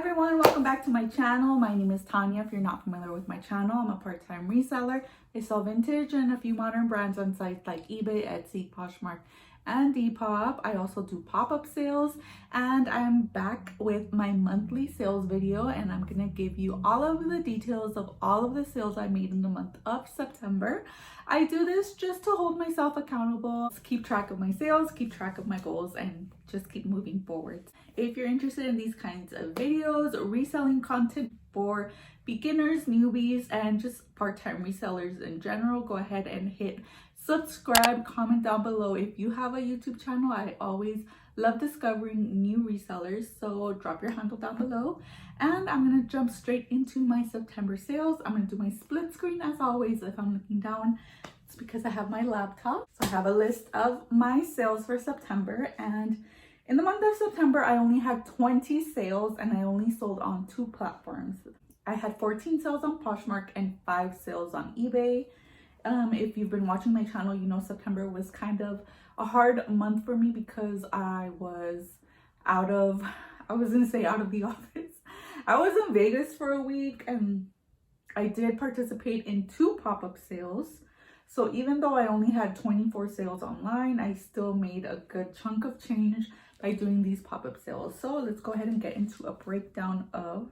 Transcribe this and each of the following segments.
everyone, welcome back to my channel. My name is Tanya. If you're not familiar with my channel, I'm a part-time reseller. I sell vintage and a few modern brands on sites like eBay, Etsy, Poshmark, and Depop. I also do pop-up sales, and I'm back with my monthly sales video, and I'm gonna give you all of the details of all of the sales I made in the month of September. I do this just to hold myself accountable, keep track of my sales, keep track of my goals, and just keep moving forward. If you're interested in these kinds of videos, reselling content for beginners, newbies, and just part-time resellers in general, go ahead and hit subscribe, comment down below. If you have a YouTube channel, I always love discovering new resellers, so drop your handle down below. And I'm gonna jump straight into my September sales. I'm gonna do my split screen as always. If I'm looking down, it's because I have my laptop. So I have a list of my sales for September, and in the month of September, I only had 20 sales and I only sold on 2 platforms. I had 14 sales on Poshmark and 5 sales on eBay. If you've been watching my channel, you know September was kind of a hard month for me because I was out of the office. I was in Vegas for a week and I did participate in 2 pop-up sales. So even though I only had 24 sales online, I still made a good chunk of change by doing these pop-up sales. So let's go ahead and get into a breakdown of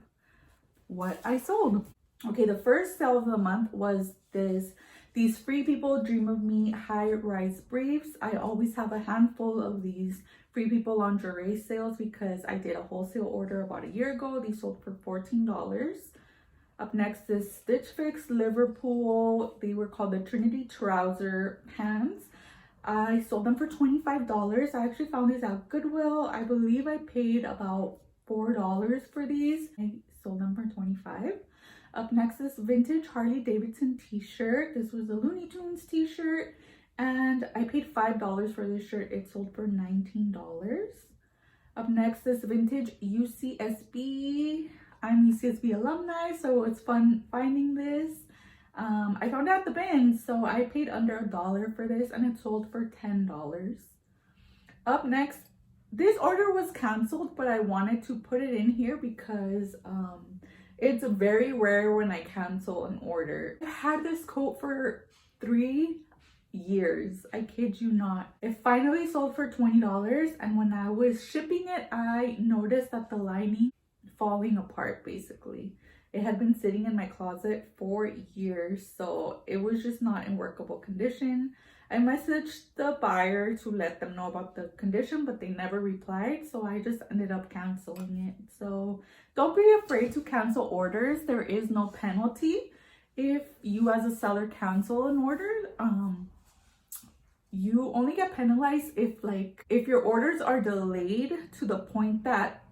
what I sold. Okay, the first sale of the month was these Free People Dream of Me high-rise briefs. I always have a handful of these Free People lingerie sales because I did a wholesale order about a year ago. These sold for $14. Up next is Stitch Fix Liverpool. They were called the Trinity Trouser Pants. I sold them for $25. I actually found these at Goodwill. I believe I paid about $4 for these. I sold them for $25. Up next is Vintage Harley Davidson t-shirt. This was a Looney Tunes t-shirt and I paid $5 for this shirt. It sold for $19. Up next is Vintage UCSB. I'm UCSB alumni, so it's fun finding this. I found it at the bin, so I paid under $1 for this and it sold for $10. Up next, this order was canceled, but I wanted to put it in here because it's very rare when I cancel an order. I had this coat for 3 years. I kid you not. It finally sold for $20, and when I was shipping it, I noticed that the lining falling apart basically. It had been sitting in my closet for years, so it was just not in workable condition. I messaged the buyer to let them know about the condition, but they never replied, so I just ended up canceling it. So don't be afraid to cancel orders. There is no penalty if you as a seller cancel an order. You only get penalized if your orders are delayed to the point that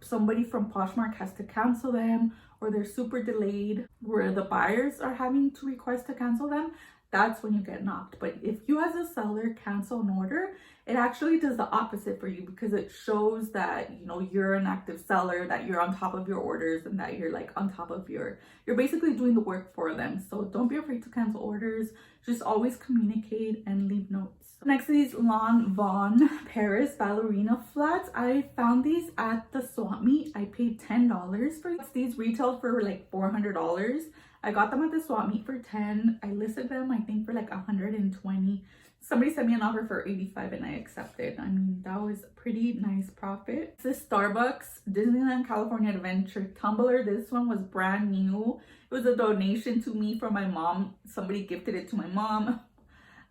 somebody from Poshmark has to cancel them, or they're super delayed where the buyers are having to request to cancel them. That's when you get knocked. But if you as a seller cancel an order, it actually does the opposite for you because it shows that, you know, you're an active seller, that you're on top of your orders, and that you're like on top of you're basically doing the work for them. So don't be afraid to cancel orders. Just always communicate and leave notes. Next is Lanvin Paris ballerina flats. I found these at the swap meet. I paid $10 for these. Retailed for like $400. I got them at the swap meet for $10. I listed them, I think, for like $120. Somebody sent me an offer for $85 and I accepted. I mean, that was a pretty nice profit. This is Starbucks Disneyland California Adventure tumbler. This one was brand new. It was a donation to me from my mom. Somebody gifted it to my mom.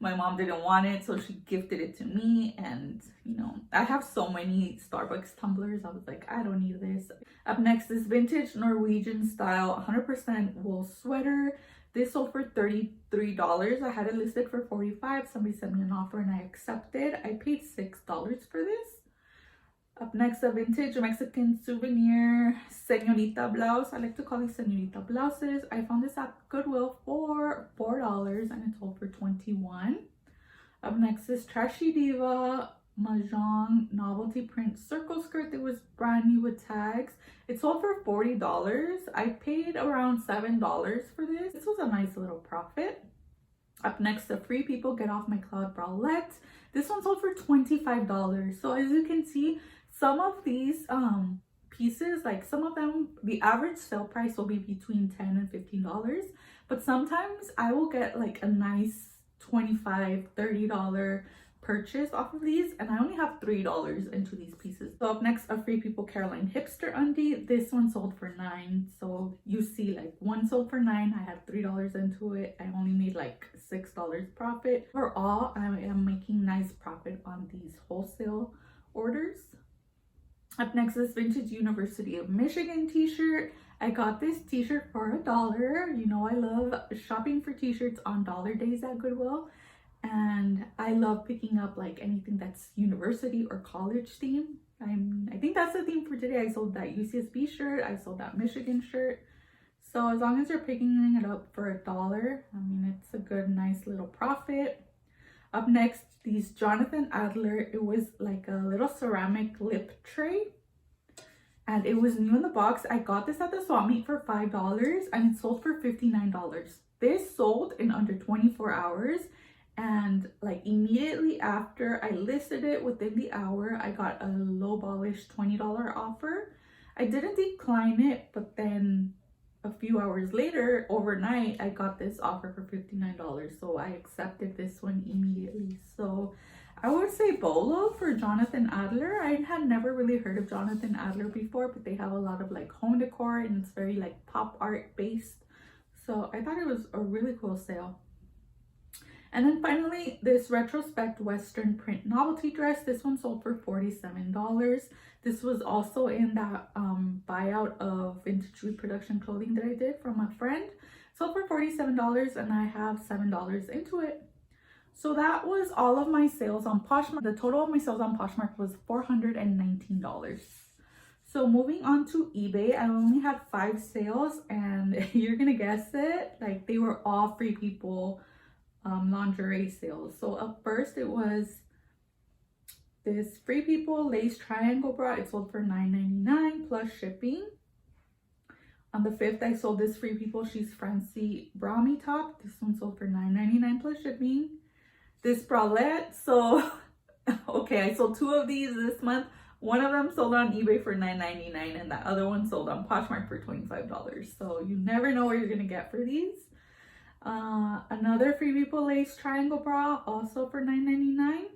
My mom didn't want it, so she gifted it to me. And, you know, I have so many Starbucks tumblers. I was like, I don't need this. Up next is Vintage Norwegian Style 100% wool sweater. This sold for $33. I had it listed for $45. Somebody sent me an offer and I accepted. I paid $6 for this. Up next, a vintage Mexican souvenir señorita blouse. I like to call these señorita blouses. I found this at Goodwill for $4 and it sold for $21. Up next is Trashy Diva Mahjong novelty print circle skirt. It was brand new with tags. It sold for $40. I paid around $7 for this. This was a nice little profit. Up next, the Free People Get Off My Cloud bralette. This one sold for $25. So as you can see, some of these pieces, like some of them, the average sale price will be between $10 and $15, but sometimes I will get like a nice $25, $30 purchase off of these, and I only have $3 into these pieces. So up next, a Free People Caroline Hipster undie. This one sold for $9. So you see, like, one sold for $9. I had $3 into it. I only made like $6 profit. Overall, I am making nice profit on these wholesale orders. Up next is Vintage University of Michigan t-shirt. I got this t-shirt for $1. You know, I love shopping for t-shirts on dollar days at Goodwill. And I love picking up like anything that's university or college theme. I think that's the theme for today. I sold that UCSB shirt. I sold that Michigan shirt. So as long as you're picking it up for $1, I mean, it's a good, nice little profit. Up next, these Jonathan Adler. It was like a little ceramic lip tray. And it was new in the box. I got this at the swap meet for $5 and it sold for $59. This sold in under 24 hours. And like immediately after I listed it, within the hour, I got a low-ballish $20 offer. I didn't decline it, but then a few hours later, overnight, I got this offer for $59. So I accepted this one immediately. So I would say BOLO for Jonathan Adler. I had never really heard of Jonathan Adler before, but they have a lot of like home decor and it's very like pop art based. So I thought it was a really cool sale. And then finally, this retrospect Western print novelty dress. This one sold for $47. This was also in that buyout of vintage reproduction clothing that I did from a friend. Sold for $47 and I have $7 into it. So that was all of my sales on Poshmark. The total of my sales on Poshmark was $419. So moving on to eBay, I only had 5 sales and you're gonna guess it, like they were all Free People lingerie sales. So up first it was this Free People lace triangle bra. It sold for $9.99 plus shipping. On the 5th, I sold this Free People She's Fancy bralette top. This one sold for $9.99 plus shipping. This bralette, so okay, I sold 2 of these this month. One of them sold on eBay for $9.99 and the other one sold on Poshmark for $25. So you never know what you're gonna get for these. Another Free People lace triangle bra, also for $9.99.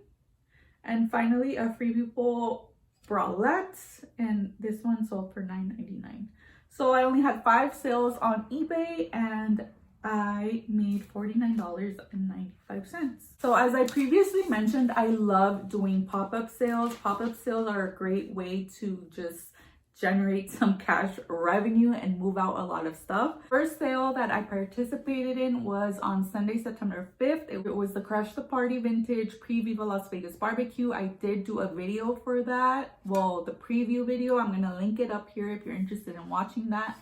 And finally, a Free People bralette, and this one sold for $9.99. So I only had 5 sales on eBay and I made $49.95. So as I previously mentioned, I love doing pop-up sales. Pop-up sales are a great way to just generate some cash revenue and move out a lot of stuff. First sale that I participated in was on Sunday, September 5th. It was the Crush the Party Vintage Pre-Viva Las Vegas Barbecue. I did do a video for that. Well, the preview video, I'm gonna link it up here if you're interested in watching that.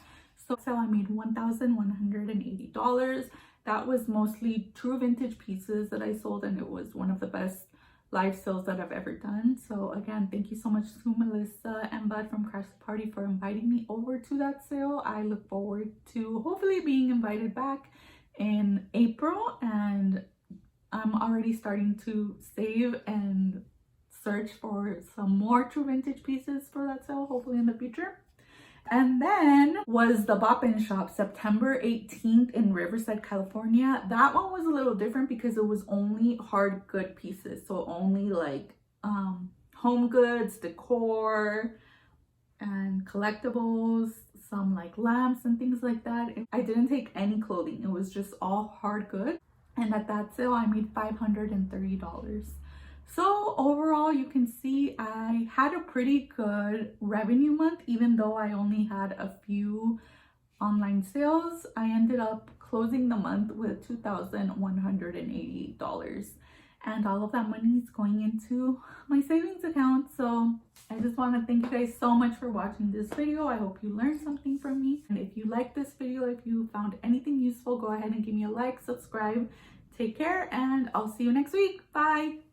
So I made $1,180. That was mostly true vintage pieces that I sold, and it was one of the best live sales that I've ever done. So again, thank you so much to Melissa and Bud from Crush the Party for inviting me over to that sale. I look forward to hopefully being invited back in April, and I'm already starting to save and search for some more true vintage pieces for that sale, hopefully in the future. And then was the Bop-In Shop, September 18th in Riverside, California. That one was a little different because it was only hard good pieces. So only like home goods, decor, and collectibles, some like lamps and things like that. I didn't take any clothing. It was just all hard good. And at that sale, I made $530. So overall, you can see I had a pretty good revenue month, even though I only had a few online sales. I ended up closing the month with $2,188. And all of that money is going into my savings account. So I just want to thank you guys so much for watching this video. I hope you learned something from me. And if you liked this video, if you found anything useful, go ahead and give me a like, subscribe. Take care, and I'll see you next week. Bye.